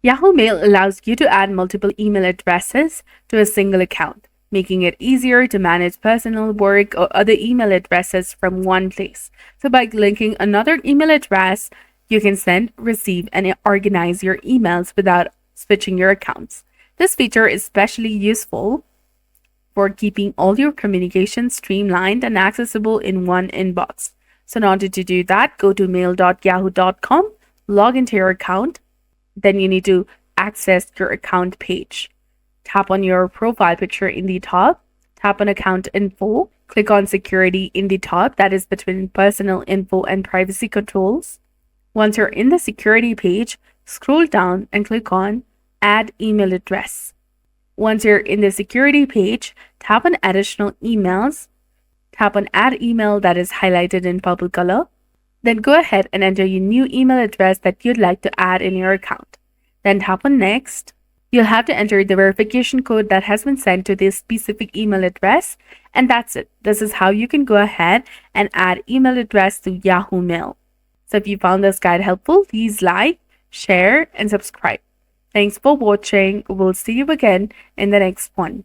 Yahoo Mail allows you to add multiple email addresses to a single account, making it easier to manage personal, work, or other email addresses from one place. So by linking another email address, you can send, receive, and organize your emails without switching your accounts. This feature is especially useful for keeping all your communications streamlined and accessible in one inbox. So in order to do that, go to mail.yahoo.com, log into your account. Then you need to access your account page. Tap on your profile picture in the top, tap on account info, click on security in the top, that is between personal info and privacy controls. Once you're in the security page, scroll down and click on add email address. Once you're in the security page, tap on additional emails, tap on add email, that is highlighted in purple color. Then go ahead and enter your new email address that you'd like to add in your account. Then tap on next. You'll have to enter the verification code that has been sent to this specific email address, and that's it. This is how you can go ahead and add email address to Yahoo Mail. So if you found this guide helpful, please like, share, and subscribe. Thanks for watching. We'll see you again in the next one.